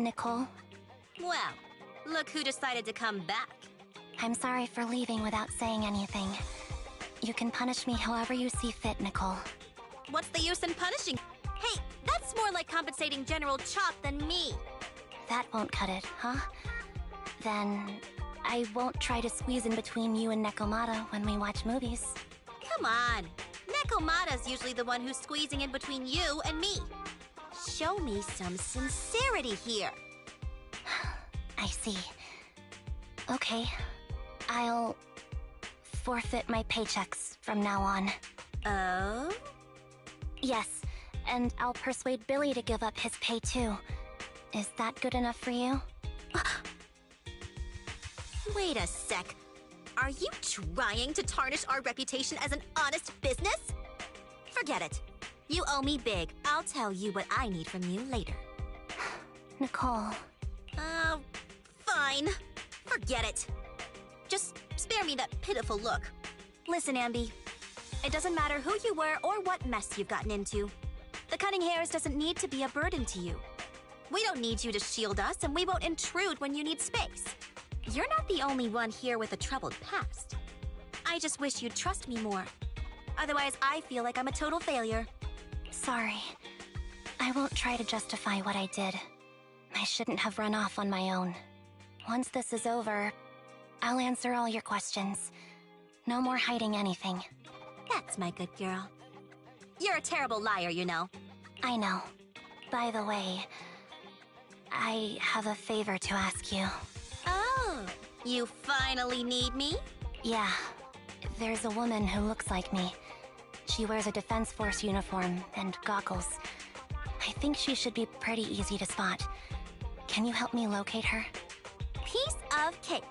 Nicole. Well, look who decided to come back. I'm sorry for leaving without saying anything. You can punish me however you see fit, Nicole. What's the use in punishing? Hey, that's more like compensating General Chop than me. That won't cut it, huh? Then I won't try to squeeze in between you and Nekomata when we watch movies. Come on. Nekomata's usually the one who's squeezing in between you and me. Show me some sincerity here. I see. Okay. I'll forfeit my paychecks from now on. Oh? Yes, and I'll persuade Billy to give up his pay too. Is that good enough for you? Wait a sec. Are you trying to tarnish our reputation as an honest business? Forget it. You owe me big. I'll tell you what I need from you later. Nicole. Fine. Forget it. Just spare me that pitiful look. Listen, Anby. It doesn't matter who you were or what mess you've gotten into. The cutting hairs doesn't need to be a burden to you. We don't need you to shield us, and we won't intrude when you need space. You're not the only one here with a troubled past. I just wish you'd trust me more. Otherwise, I feel like I'm a total failure. Sorry. I won't try to justify what I did. I shouldn't have run off on my own. Once this is over, I'll answer all your questions. No more hiding anything. That's my good girl. You're a terrible liar, you know. I know. By the way, I have a favor to ask you. Oh, you finally need me? Yeah. There's a woman who looks like me. She wears a Defense Force uniform and goggles. I think she should be pretty easy to spot. Can you help me locate her? Piece of cake.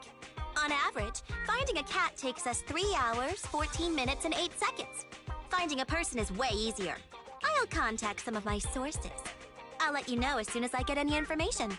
On average, finding a cat takes us 3 hours, 14 minutes, and 8 seconds. Finding a person is way easier. I'll contact some of my sources. I'll let you know as soon as I get any information.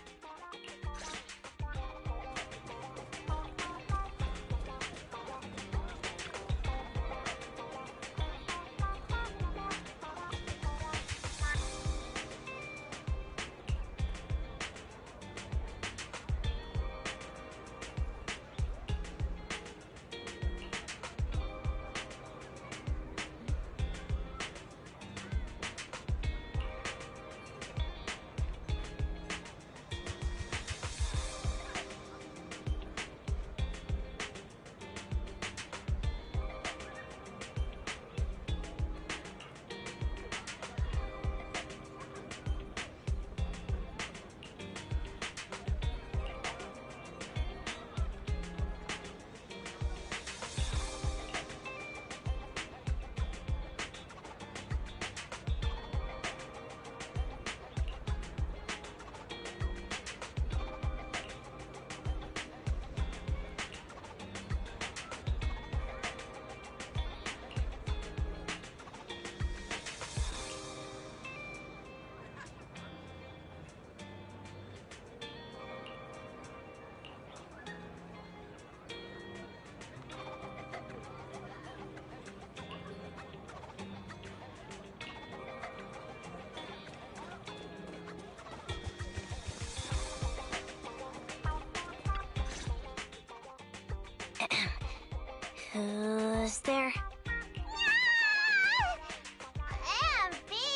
Who's there? Anby!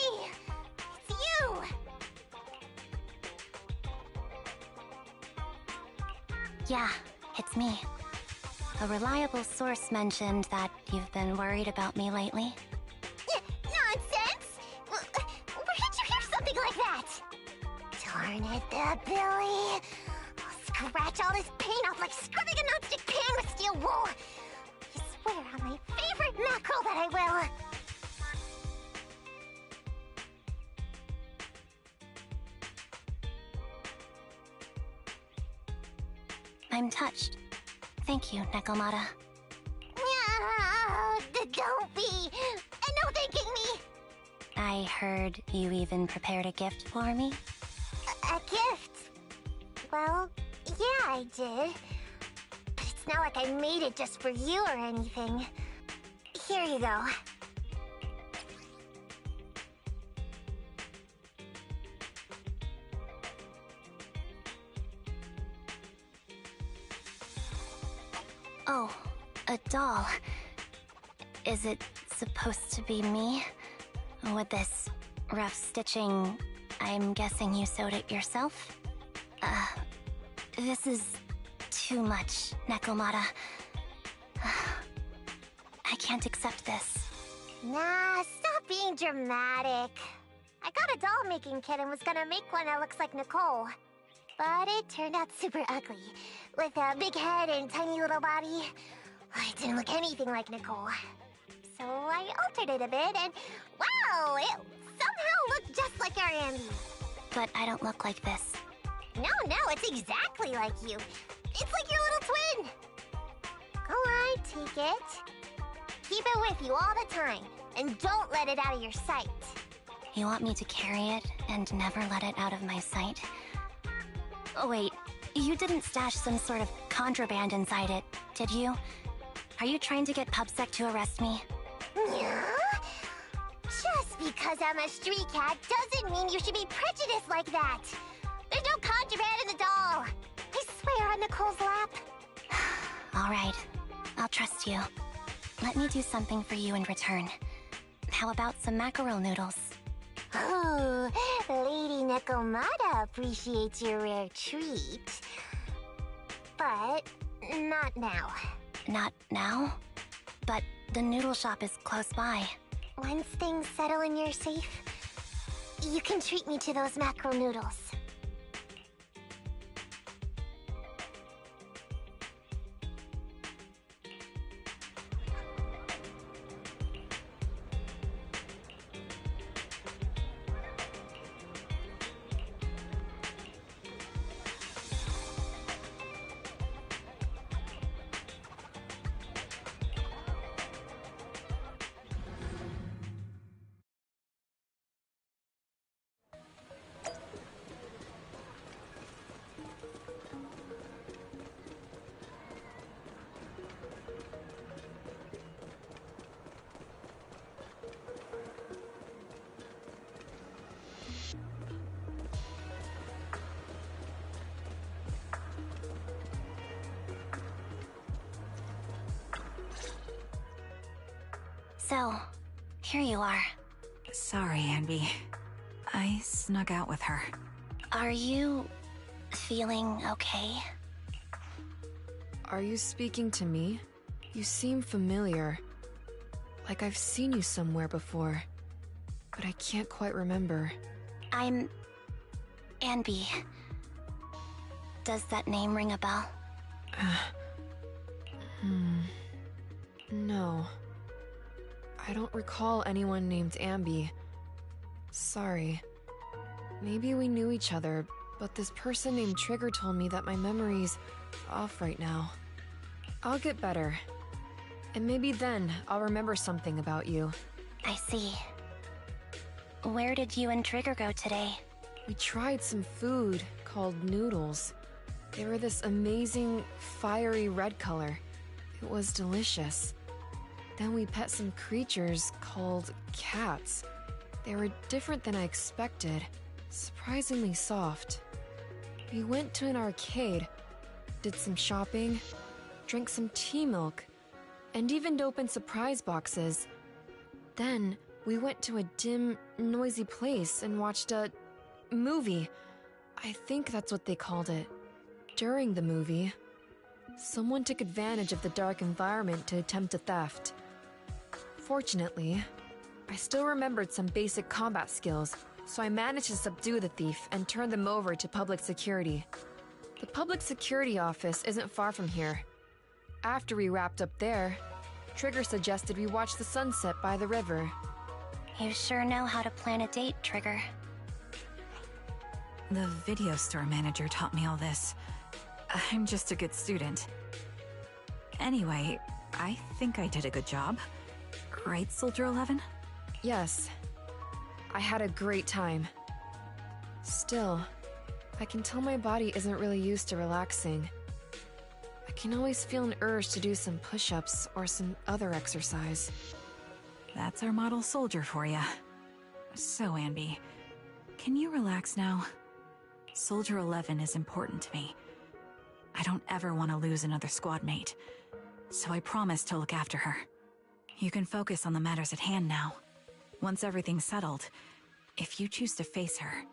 It's you! Yeah, it's me. A reliable source mentioned that you've been worried about me lately. Nonsense! Where did you hear something like that? Darn it, Billy. I'll scratch all this paint off like scrubbing a nonstick pan with steel wool. I swear on my favorite mackerel that I will. I'm touched. Thank you, Nekomata. Don't be. No thanking me. I heard you even prepared a gift for me. A gift? Well, yeah, I did. But it's not like I made it just for you or anything. Here you go. Oh, a doll. Is it supposed to be me? With this rough stitching, I'm guessing you sewed it yourself? This is too much, Nekomata. I can't accept this. Nah, stop being dramatic. I got a doll-making kit and was gonna make one that looks like Nicole. But it turned out super ugly, with a big head and tiny little body. It didn't look anything like Nicole. So I altered it a bit and, wow, it somehow looked just like our Anby. But I don't look like this. No, it's exactly like you. It's like your little twin. Go on, take it. Keep it with you all the time, and don't let it out of your sight. You want me to carry it and never let it out of my sight? Oh, wait, you didn't stash some sort of contraband inside it, did you? Are you trying to get PubSec to arrest me? Yeah? Just because I'm a street cat doesn't mean you should be prejudiced like that. There's no contraband in the doll. I swear on Nicole's lap. All right, I'll trust you. Let me do something for you in return. How about some mackerel noodles? Oh, Lady Nekomata appreciates your rare treat. But not now. Not now? But the noodle shop is close by. Once things settle and you're safe, you can treat me to those mackerel noodles. So, here you are. Sorry, Anby. I snuck out with her. Are you feeling okay? Are you speaking to me? You seem familiar. Like I've seen you somewhere before. But I can't quite remember. I'm Anby. Does that name ring a bell? No. I don't recall anyone named Anby. Sorry. Maybe we knew each other, but this person named Trigger told me that my memory's off right now. I'll get better. And maybe then I'll remember something about you. I see. Where did you and Trigger go today? We tried some food called noodles. They were this amazing, fiery red color. It was delicious. Then we pet some creatures called cats. They were different than I expected, surprisingly soft. We went to an arcade, did some shopping, drank some tea milk, and even opened surprise boxes. Then we went to a dim, noisy place and watched a movie. I think that's what they called it. During the movie, someone took advantage of the dark environment to attempt a theft. Fortunately, I still remembered some basic combat skills, so I managed to subdue the thief and turn them over to public security. The public security office isn't far from here. After we wrapped up there, Trigger suggested we watch the sunset by the river. You sure know how to plan a date, Trigger. The video store manager taught me all this. I'm just a good student. Anyway, I think I did a good job. Right, Soldier 11? Yes. I had a great time. Still, I can tell my body isn't really used to relaxing. I can always feel an urge to do some push-ups or some other exercise. That's our model soldier for ya. So, Anby, can you relax now? Soldier 11 is important to me. I don't ever want to lose another squad mate. so I promised to look after her. You can focus on the matters at hand now. Once everything's settled, if you choose to face her,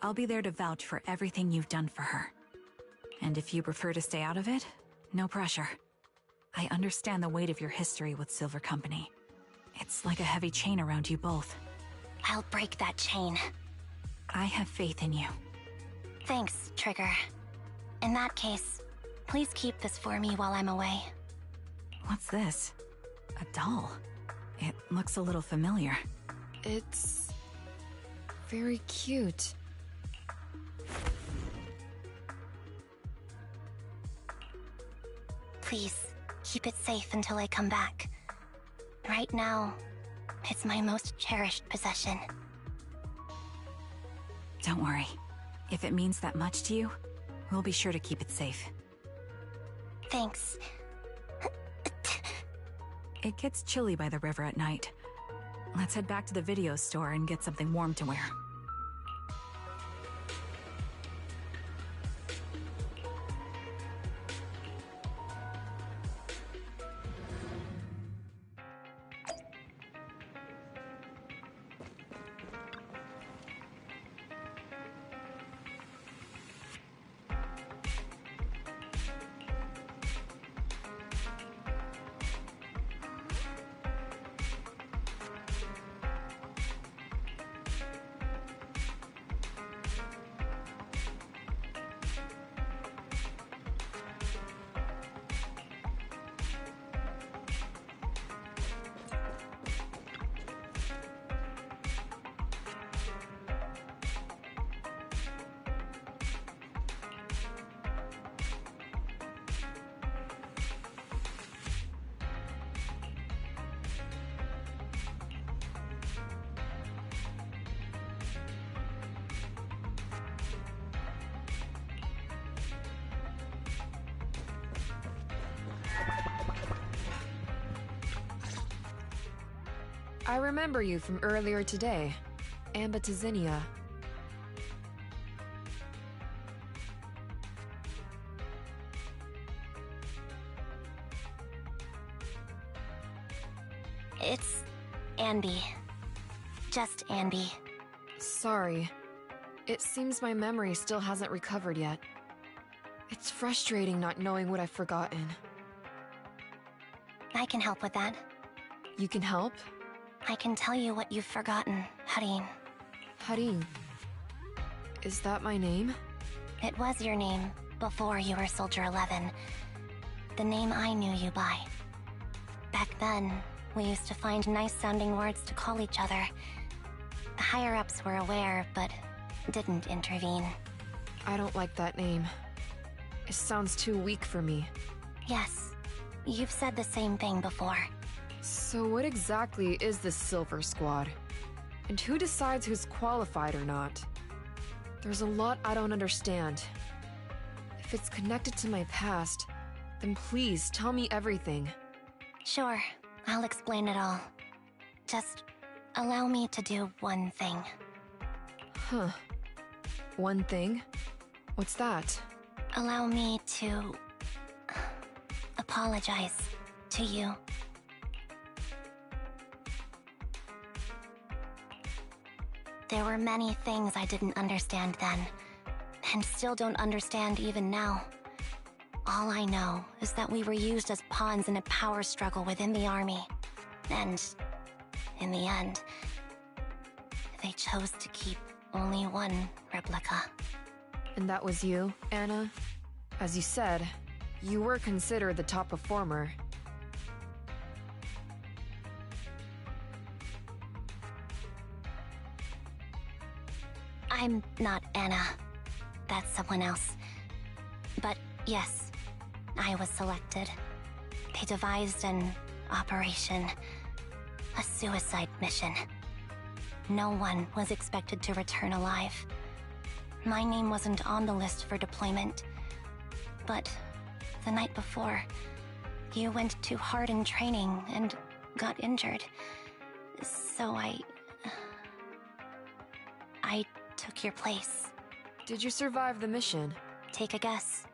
I'll be there to vouch for everything you've done for her. And if you prefer to stay out of it, no pressure. I understand the weight of your history with Silver Company. It's like a heavy chain around you both. I'll break that chain. I have faith in you. Thanks, Trigger. In that case, please keep this for me while I'm away. What's this? A doll. It looks a little familiar. It's very cute. Please, keep it safe until I come back. Right now, it's my most cherished possession. Don't worry. If it means that much to you, we'll be sure to keep it safe. Thanks. It gets chilly by the river at night. Let's head back to the video store and get something warm to wear. I remember you from earlier today. Anby. It's Anby. Just Anby. Sorry. It seems my memory still hasn't recovered yet. It's frustrating not knowing what I've forgotten. I can help with that. You can help? I can tell you what you've forgotten, Harin. Harin. Is that my name? It was your name before you were Soldier 11. The name I knew you by. Back then, we used to find nice-sounding words to call each other. The higher-ups were aware, but didn't intervene. I don't like that name. It sounds too weak for me. Yes, you've said the same thing before. So what exactly is this Silver Squad? And who decides who's qualified or not? There's a lot I don't understand. If it's connected to my past, then please tell me everything. Sure, I'll explain it all. Just allow me to do one thing. Huh. One thing? What's that? Allow me to apologize to you. There were many things I didn't understand then, and still don't understand even now. All I know is that we were used as pawns in a power struggle within the army. And, in the end, they chose to keep only one replica. And that was you, Anna? As you said, you were considered the top performer. I'm not Anna. That's someone else. But yes, I was selected. They devised an operation, a suicide mission. No one was expected to return alive. My name wasn't on the list for deployment. But the night before, you went too hard in training and got injured. So I took your place. Did you survive the mission? Take a guess.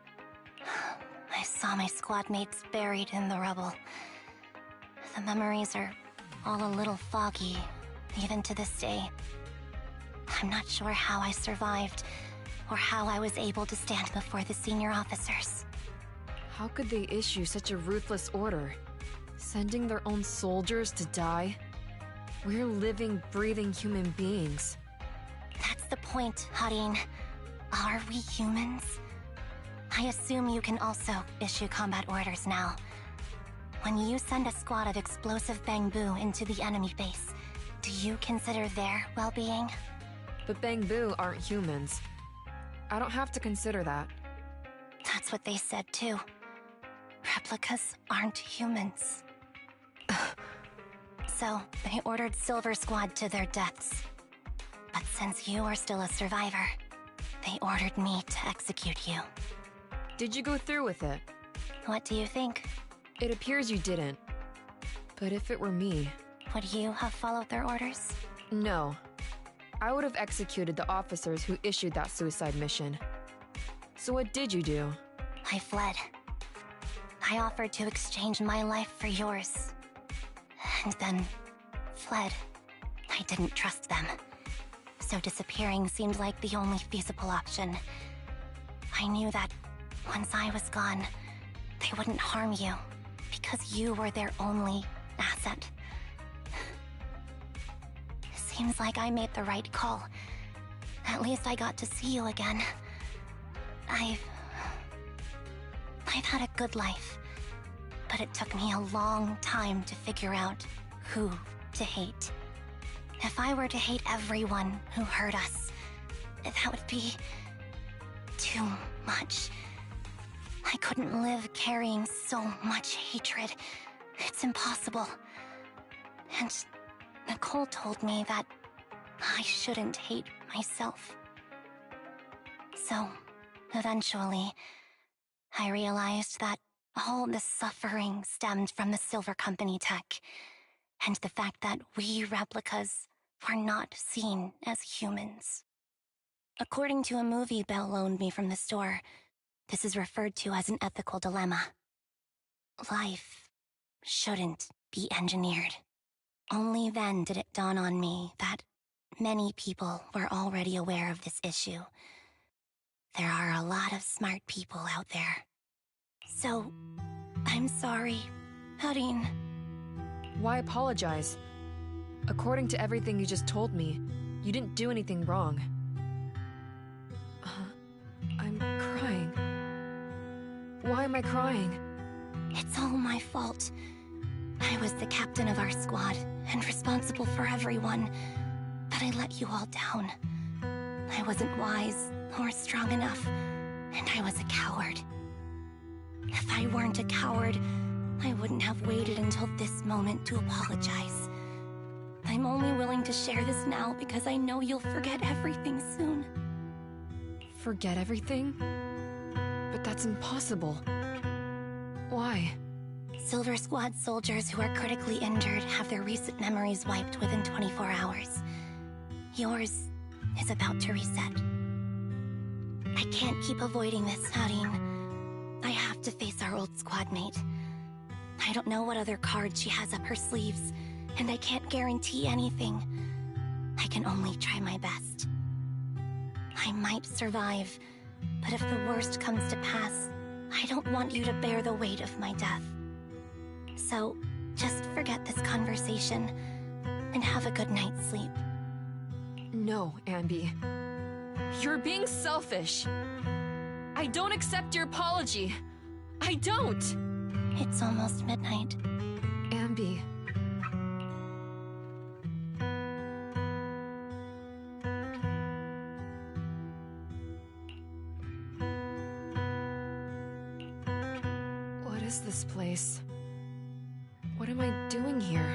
I saw my squad mates buried in the rubble. The memories are all a little foggy, even to this day. I'm not sure how I survived, or how I was able to stand before the senior officers. How could they issue such a ruthless order? Sending their own soldiers to die? We're living, breathing human beings. That's the point, Harin. Are we humans? I assume you can also issue combat orders now. When you send a squad of explosive Bangbu into the enemy base, do you consider their well-being? But Bangbu aren't humans. I don't have to consider that. That's what they said too. Replicas aren't humans. So, they ordered Silver Squad to their deaths. But since you are still a survivor, they ordered me to execute you. Did you go through with it? What do you think? It appears you didn't. But if it were me... Would you have followed their orders? No. I would have executed the officers who issued that suicide mission. So what did you do? I fled. I offered to exchange my life for yours. And then fled. I didn't trust them. So disappearing seemed like the only feasible option. I knew that once I was gone, they wouldn't harm you, because you were their only asset. Seems like I made the right call. At least I got to see you again. I've had a good life, but it took me a long time to figure out who to hate. If I were to hate everyone who hurt us, that would be too much. I couldn't live carrying so much hatred. It's impossible. And Nicole told me that I shouldn't hate myself. So, eventually, I realized that all the suffering stemmed from the Silver Company tech, and the fact that we replicas were not seen as humans. According to a movie Belle loaned me from the store, this is referred to as an ethical dilemma. Life shouldn't be engineered. Only then did it dawn on me that many people were already aware of this issue. There are a lot of smart people out there. So, I'm sorry, Harin. Why apologize? According to everything you just told me, you didn't do anything wrong. I'm crying. Why am I crying? It's all my fault. I was the captain of our squad and responsible for everyone, but I let you all down. I wasn't wise or strong enough, and I was a coward. If I weren't a coward, I wouldn't have waited until this moment to apologize. I'm only willing to share this now because I know you'll forget everything soon. Forget everything? But that's impossible. Why? Silver Squad soldiers who are critically injured have their recent memories wiped within 24 hours. Yours is about to reset. I can't keep avoiding this, Harin. I have to face our old squad mate. I don't know what other cards she has up her sleeves, and I can't guarantee anything. I can only try my best. I might survive, but if the worst comes to pass, I don't want you to bear the weight of my death. So, just forget this conversation, and have a good night's sleep. No, Anby. You're being selfish. I don't accept your apology. I don't! It's almost midnight. Anby. What is this place? What am I doing here?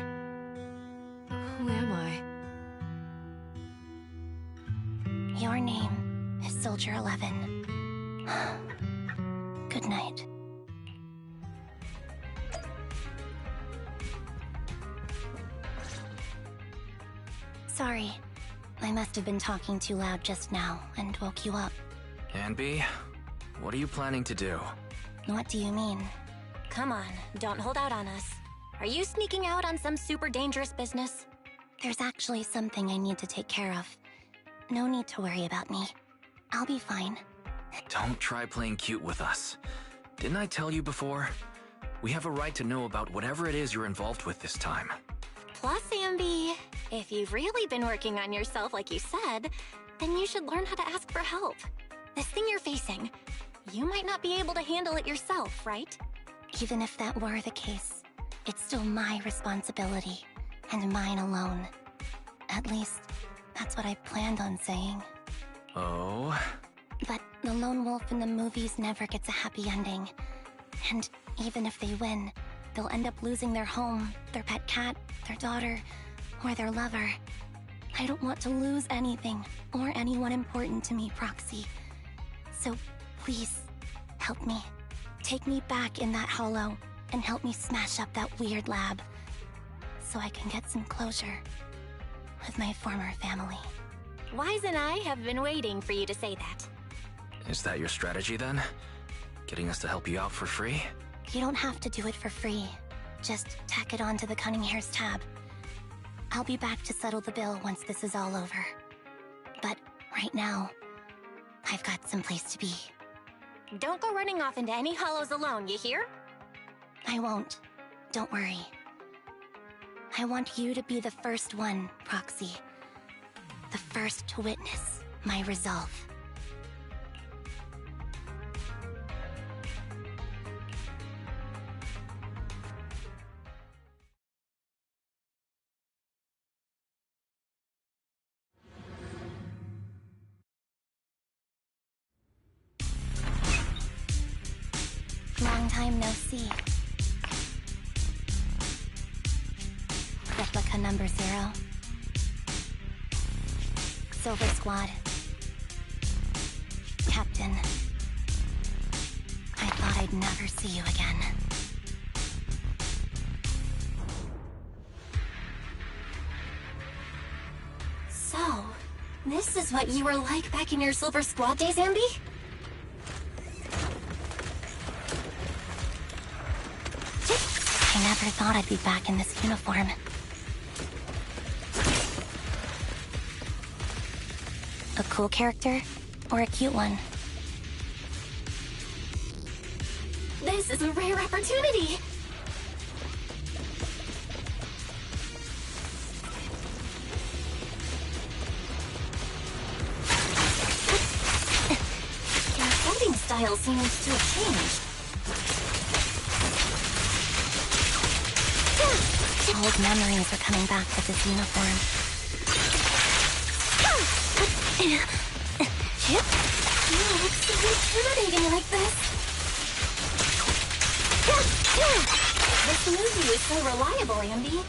Who am I? Your name is Soldier 11. Good night. Sorry. I must have been talking too loud just now and woke you up. Anby, what are you planning to do? What do you mean? Come on, don't hold out on us. Are you sneaking out on some super dangerous business? There's actually something I need to take care of. No need to worry about me. I'll be fine. Don't try playing cute with us. Didn't I tell you before? We have a right to know about whatever it is you're involved with this time. Plus, Anby, if you've really been working on yourself like you said, then you should learn how to ask for help. This thing you're facing, you might not be able to handle it yourself, right? Even if that were the case, it's still my responsibility, and mine alone. At least, that's what I planned on saying. Oh? But the lone wolf in the movies never gets a happy ending. And even if they win, they'll end up losing their home, their pet cat, their daughter, or their lover. I don't want to lose anything, or anyone important to me, Proxy. So, please, help me. Take me back in that hollow, and help me smash up that weird lab, so I can get some closure with my former family. Wise and I have been waiting for you to say that. Is that your strategy then? Getting us to help you out for free? You don't have to do it for free. Just tack it onto the Cunning Hair's tab. I'll be back to settle the bill once this is all over. But right now, I've got some place to be. Don't go running off into any hollows alone, you hear? I won't. Don't worry. I want you to be the first one, Proxy. The first to witness my resolve. Long time no see. Replica number 0. Silver Squad. Captain. I thought I'd never see you again. So, this is what you were like back in your Silver Squad days, Anby? I never thought I'd be back in this uniform. A cool character, or a cute one? This is a rare opportunity! Your fighting style seems to have changed. Old memories are coming back with this uniform. You look so intimidating like this. This movie is so reliable, Anby.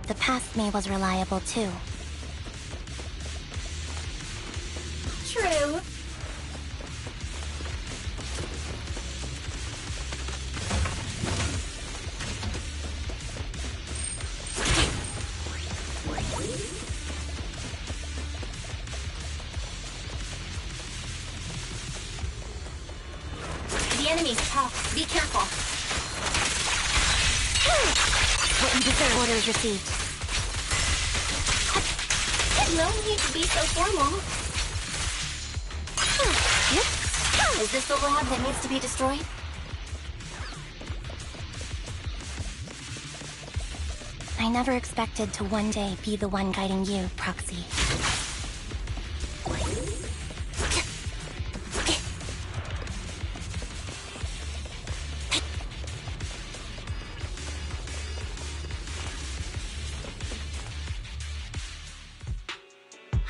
The past me was reliable too. True. The enemy's tough. Be careful. What you deserve. Orders received. No need to be so formal. Is this the lab that needs to be destroyed? I never expected to one day be the one guiding you, Proxy.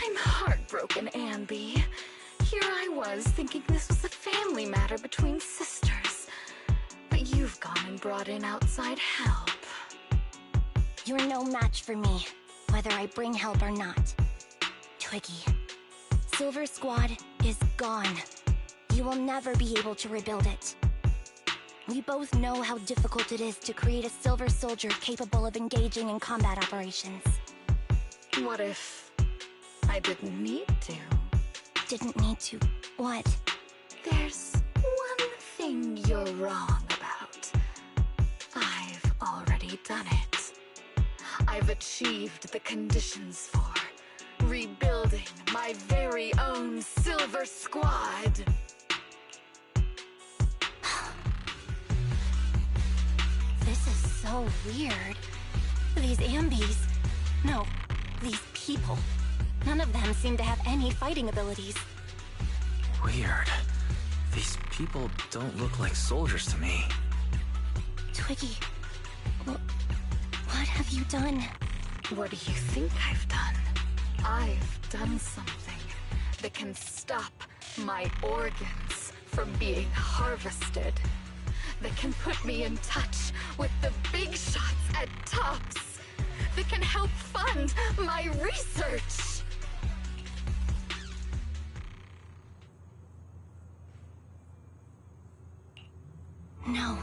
I'm heartbroken, Anby. Here I was, thinking this was a family matter between sisters. But you've gone and brought in outside help. You're no match for me, whether I bring help or not. Twiggy, Silver Squad is gone. You will never be able to rebuild it. We both know how difficult it is to create a Silver Soldier capable of engaging in combat operations. What if I didn't need to? Didn't need to. What? There's one thing you're wrong about. I've already done it. I've achieved the conditions for rebuilding my very own Silver Squad. This is so weird. These Ambys... No, these people. None of them seem to have any fighting abilities. Weird. These people don't look like soldiers to me. Twiggy, what have you done? What do you think I've done? I've done something that can stop my organs from being harvested. That can put me in touch with the big shots at Tops. That can help fund my research. No,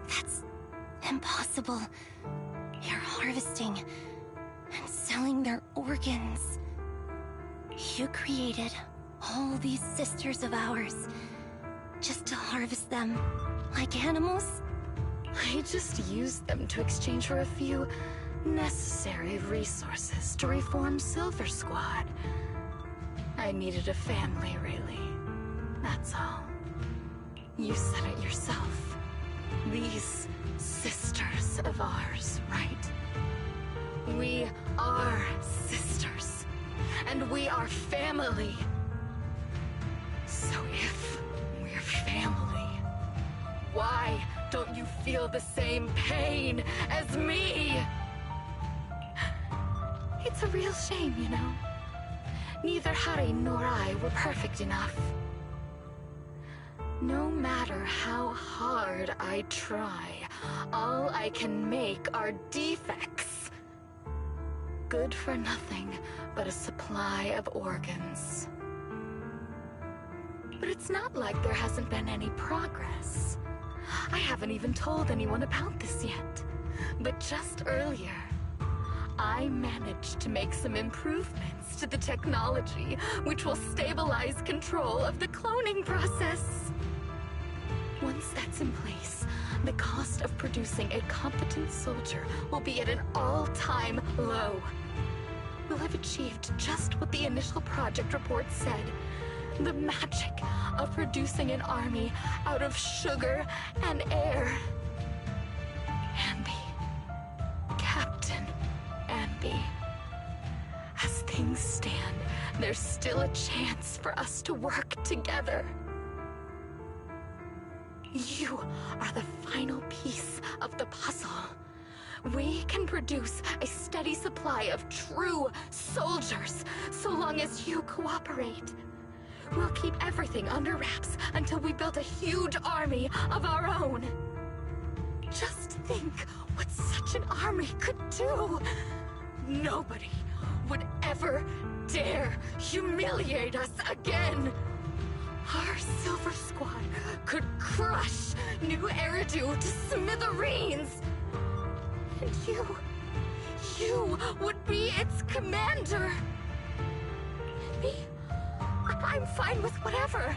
that's impossible. You're harvesting and selling their organs. You created all these sisters of ours just to harvest them like animals? I just used them to exchange for a few necessary resources to reform Silver Squad. I needed a family, really. That's all. You said it yourself. These sisters of ours, right? We are sisters. And we are family. So if we're family, why don't you feel the same pain as me? It's a real shame, you know. Neither Harry nor I were perfect enough. No matter how hard I try, all I can make are defects. Good for nothing but a supply of organs. But it's not like there hasn't been any progress. I haven't even told anyone about this yet. But just earlier, I managed to make some improvements to the technology which will stabilize control of the cloning process. Once that's in place, the cost of producing a competent soldier will be at an all-time low. We'll have achieved just what the initial project report said. The magic of producing an army out of sugar and air. Anby. Captain Anby. As things stand, there's still a chance for us to work together. You are the final piece of the puzzle. We can produce a steady supply of true soldiers so long as you cooperate. We'll keep everything under wraps until we build a huge army of our own. Just think what such an army could do. Nobody would ever dare humiliate us again. Our Silver Squad could crush New Eridu to smithereens. And you would be its commander. Me? I'm fine with whatever.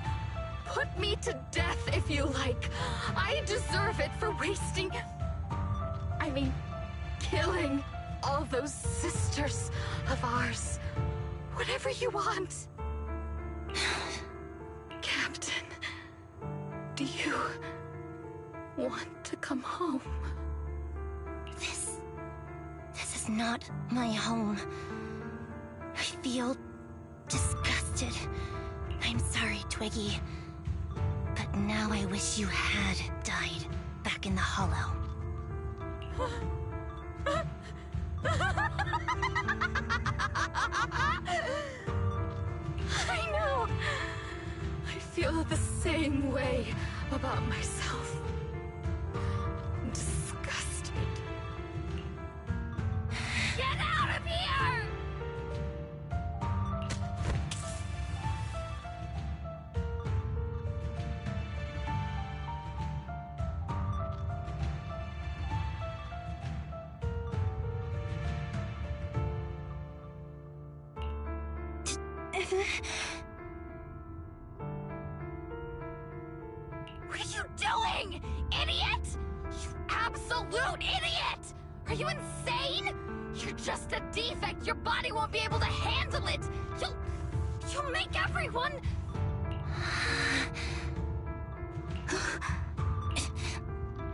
Put me to death if you like. I deserve it for killing all those sisters of ours. Whatever you want. Captain, do you want to come home? This is not my home. I feel disgusted. I'm sorry, Twiggy. But now I wish you had died back in the Hollow. I know. I feel the same way about myself. Disgusted. Get out of here! you doing, idiot? You absolute idiot! Are you insane? You're just a defect. Your body won't be able to handle it. You'll make everyone...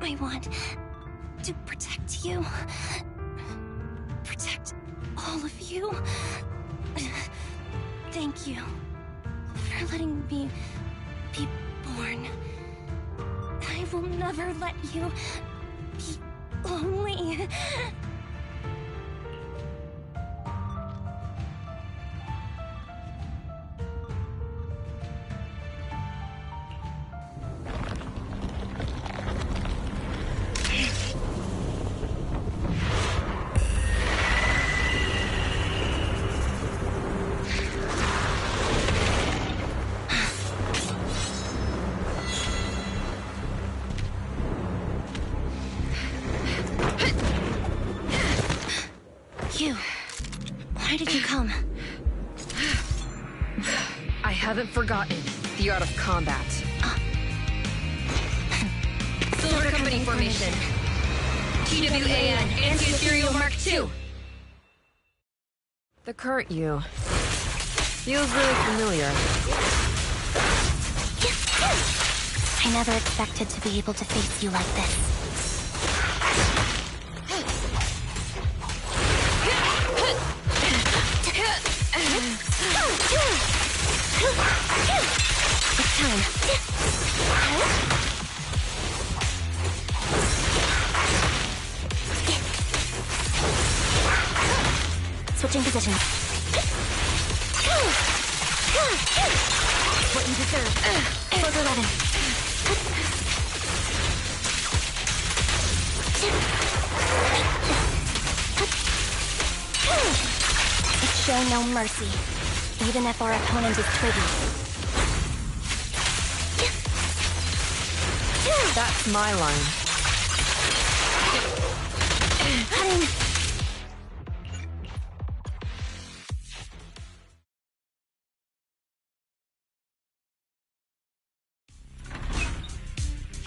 I want to protect you. Protect all of you. Thank you for letting me be born. I will never let you be lonely. Why did you come? I haven't forgotten the art of combat. Silver Company formation. TWAN, Anti-Ethereal Mark II. The current you feels really familiar. I never expected to be able to face you like this. It's time. Switching positions. What you deserve. Close 11. It's show no mercy, even if our opponent is twiggy. That's my line. Cutting.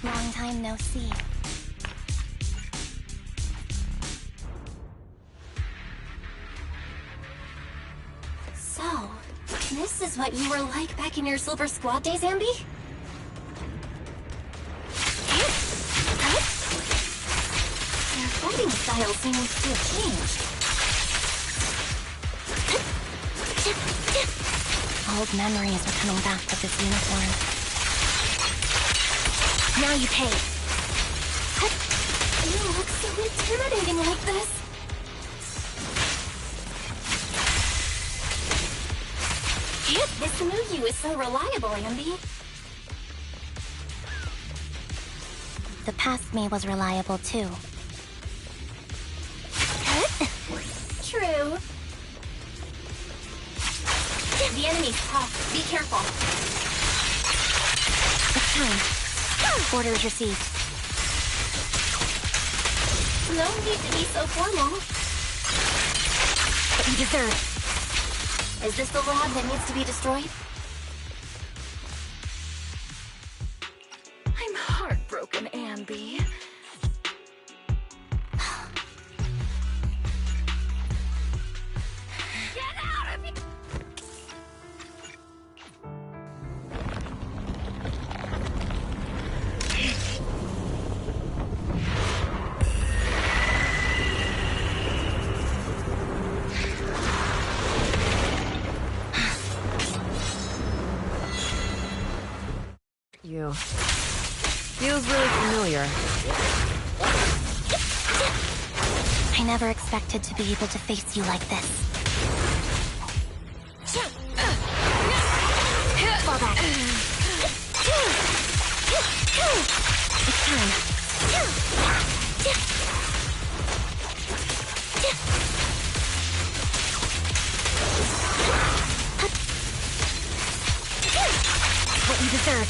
Long time no see. So, this is what you were like back in your Silver Squad days, Anby? Your fighting style seems to have changed. Old memories are coming back with this uniform. Now you pay. You look so intimidating like this. This new you is so reliable, Anby. The past me was reliable too. True. The enemy's tough. Be careful. It's time. Orders received. No need to be so formal. What you deserve. Is this the lab that needs to be destroyed? I'm heartbroken, Anby. Get out of here! You feels really familiar. I never expected to be able to face you like this. Fall back. It's time. What you deserve.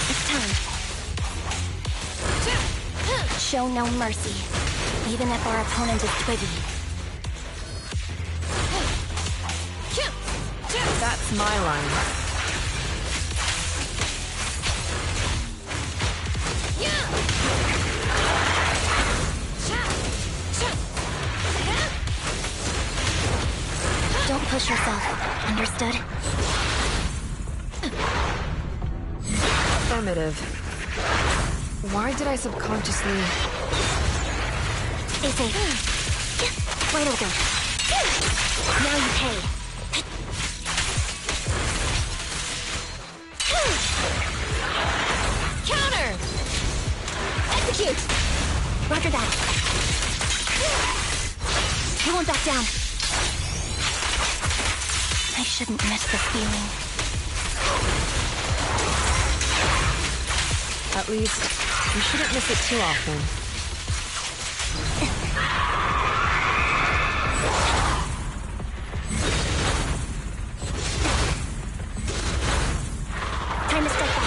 It's time. Show no mercy, even if our opponent is twiggy. That's my line. Don't push yourself. Understood? Affirmative. Why did I subconsciously... Stay safe. Wide open. Now you pay. Counter! Execute! Roger that. I won't back down. I shouldn't miss this feeling. At least, you shouldn't miss it too often. Time to strike back.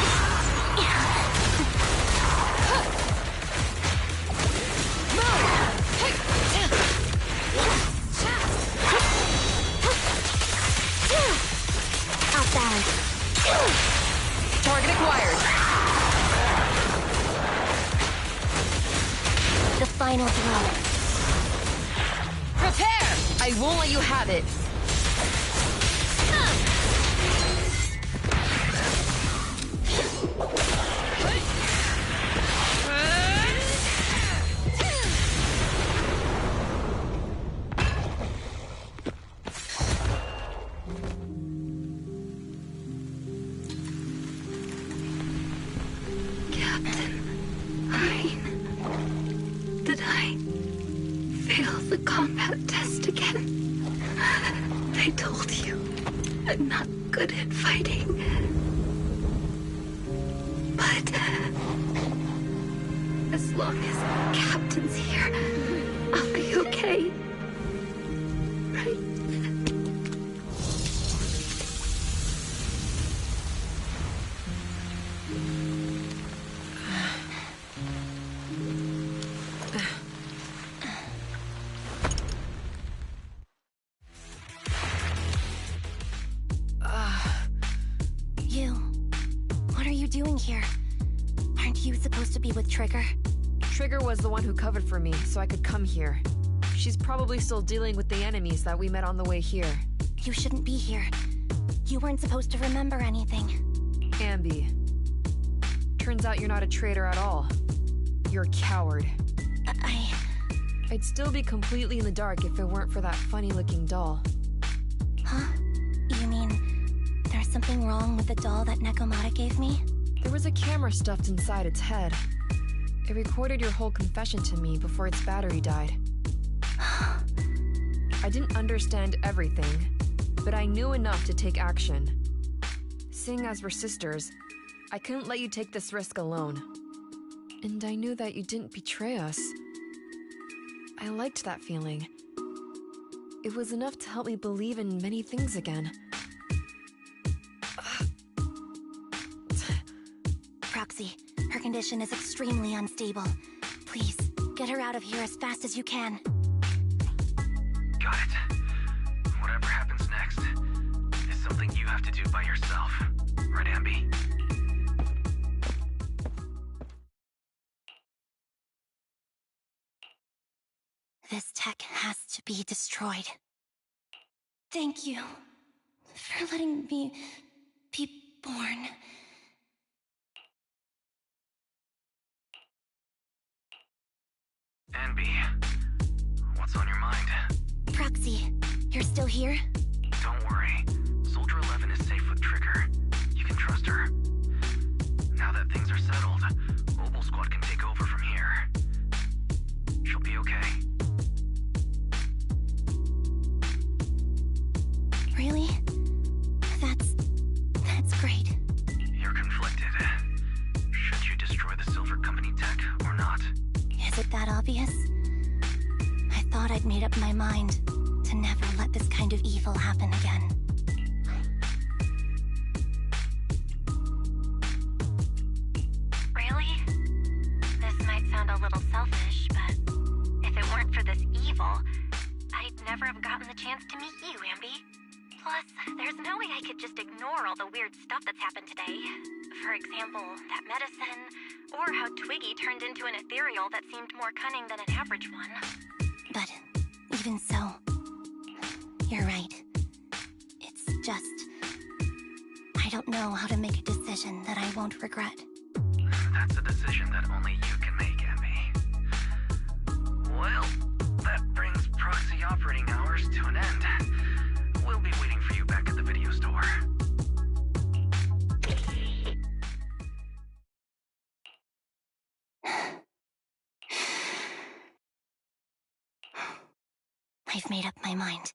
Off balance. Target acquired. The final throw. Prepare! I won't let you have it. Did I fail the combat test again? They told you I'm not good at fighting. But as long as Captain's here, I'll be okay. Right? What are you doing here? Aren't you supposed to be with Trigger? Trigger was the one who covered for me, so I could come here. She's probably still dealing with the enemies that we met on the way here. You shouldn't be here. You weren't supposed to remember anything. Anby. Turns out you're not a traitor at all. You're a coward. I'd still be completely in the dark if it weren't for that funny-looking doll. Huh? You mean there's something wrong with the doll that Nekomata gave me? There was a camera stuffed inside its head. It recorded your whole confession to me before its battery died. I didn't understand everything, but I knew enough to take action. Seeing as we're sisters, I couldn't let you take this risk alone. And I knew that you didn't betray us. I liked that feeling. It was enough to help me believe in many things again. Proxy, her condition is extremely unstable. Please, get her out of here as fast as you can. Got it. Whatever happens next is something you have to do by yourself. Right, Anby? This tech has to be destroyed. Thank you for letting me be born. Anby, what's on your mind? Proxy, you're still here? Don't worry. Soldier 11 is safe with Trigger. You can trust her. Now that things are settled, Mobile Squad can take over from here. She'll be okay. Really? That's great. You're conflicted. Should you destroy the Silver Company tech or not? Is it that obvious? I thought I'd made up my mind to never let this kind of evil happen again. Really? This might sound a little selfish, but if it weren't for this evil, I'd never have gotten the chance to meet you, Anby. Plus, there's no way I could just ignore all the weird stuff that's happened today. For example, that medicine, or how Twiggy turned into an ethereal that seemed more cunning than an average one. But even so, you're right. just... I don't know how to make a decision that I won't regret. That's a decision that only you can make, Anby. Well, that brings proxy operating hours to an end. We'll be waiting for you back at the video store. I've made up my mind.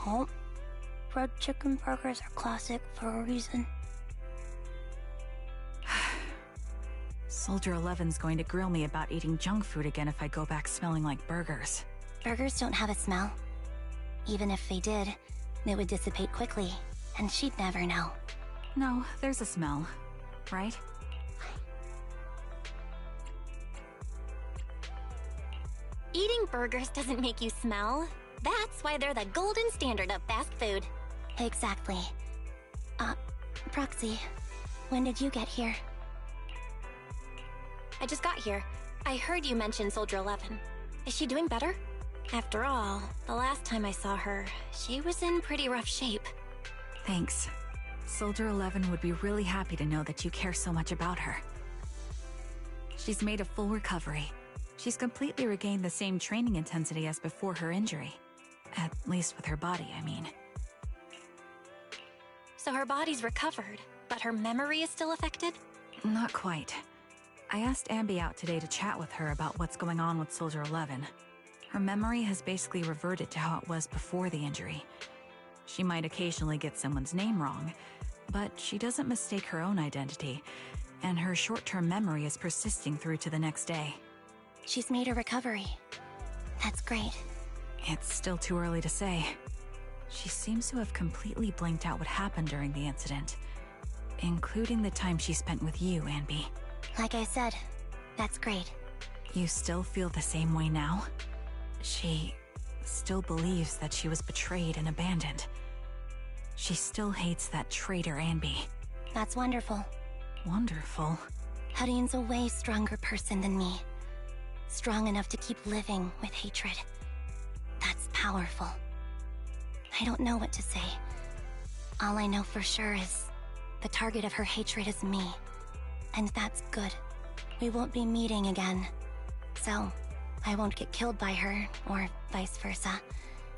Oh, red chicken burgers are classic for a reason. Soldier 11's going to grill me about eating junk food again if I go back smelling like burgers. Burgers don't have a smell. Even if they did, it would dissipate quickly, and she'd never know. No, there's a smell, right? Eating burgers doesn't make you smell. That's why they're the golden standard of fast food. Exactly. Proxy, when did you get here? I just got here. I heard you mention Soldier 11. Is she doing better? After all, the last time I saw her, she was in pretty rough shape. Thanks. Soldier 11 would be really happy to know that you care so much about her. She's made a full recovery. She's completely regained the same training intensity as before her injury. At least with her body, I mean. So her body's recovered, but her memory is still affected? Not quite. I asked Anby out today to chat with her about what's going on with Soldier 11. Her memory has basically reverted to how it was before the injury. She might occasionally get someone's name wrong, but she doesn't mistake her own identity, and her short-term memory is persisting through to the next day. She's made a recovery. That's great. It's still too early to say. She seems to have completely blanked out what happened during the incident, including the time she spent with you, Anby. Like I said, that's great. You still feel the same way now? She still believes that she was betrayed and abandoned. She still hates that traitor Anby. That's wonderful. Wonderful? Hudion's a way stronger person than me. Strong enough to keep living with hatred. That's powerful. I don't know what to say. All I know for sure is the target of her hatred is me. And that's good. We won't be meeting again. So, I won't get killed by her, or vice versa.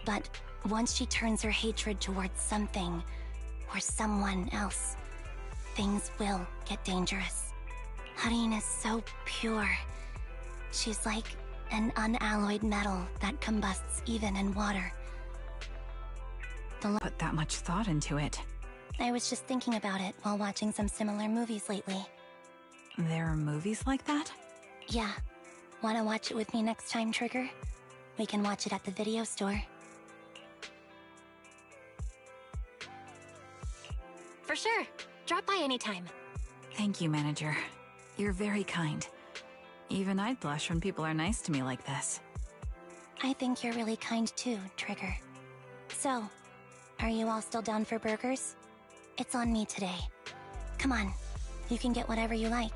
But once she turns her hatred towards something, or someone else, things will get dangerous. Hudion is so pure. She's like an unalloyed metal that combusts even in water. Put that much thought into it. I was just thinking about it while watching some similar movies lately. There are movies like that? Yeah. Wanna watch it with me next time, Trigger? We can watch it at the video store. For sure. Drop by anytime. Thank you, Manager. You're very kind. Even I'd blush when people are nice to me like this. I think you're really kind too, Trigger. So, are you all still down for burgers? It's on me today. Come on, you can get whatever you like.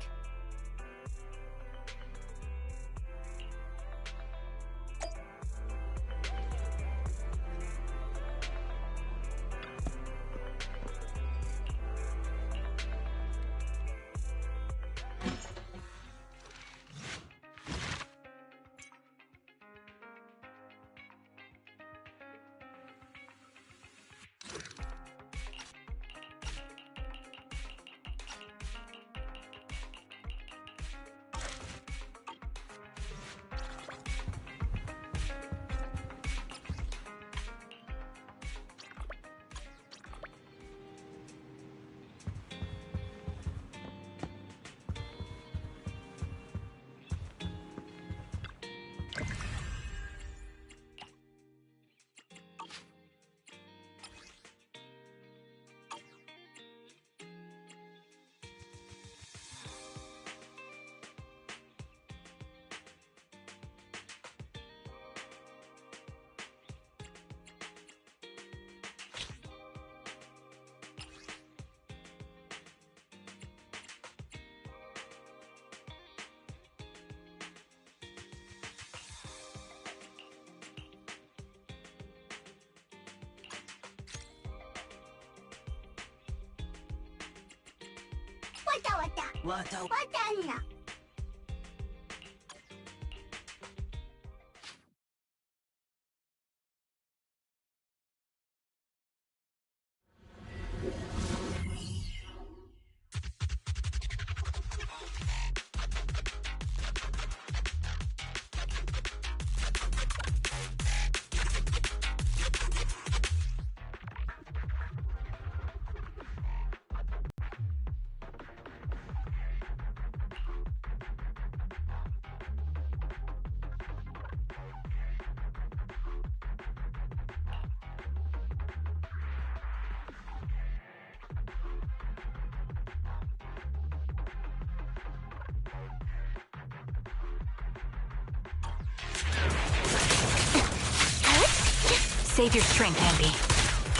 Save your strength, Anby.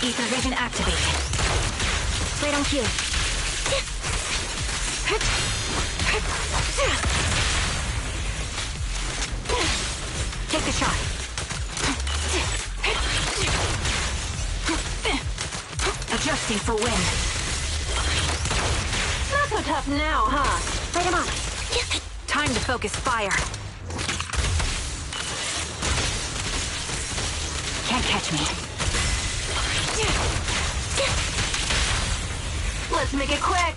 Ether vision activate. Right on cue. Take the shot. Adjusting for wind. Not so tough now, huh? Light him up. Time to focus fire. Can't catch me. Let's make it quick.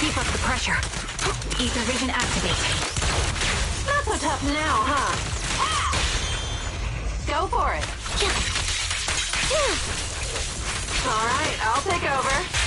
Keep up the pressure. Ether vision activate. Not so tough now, huh? Go for it. All right, I'll take over.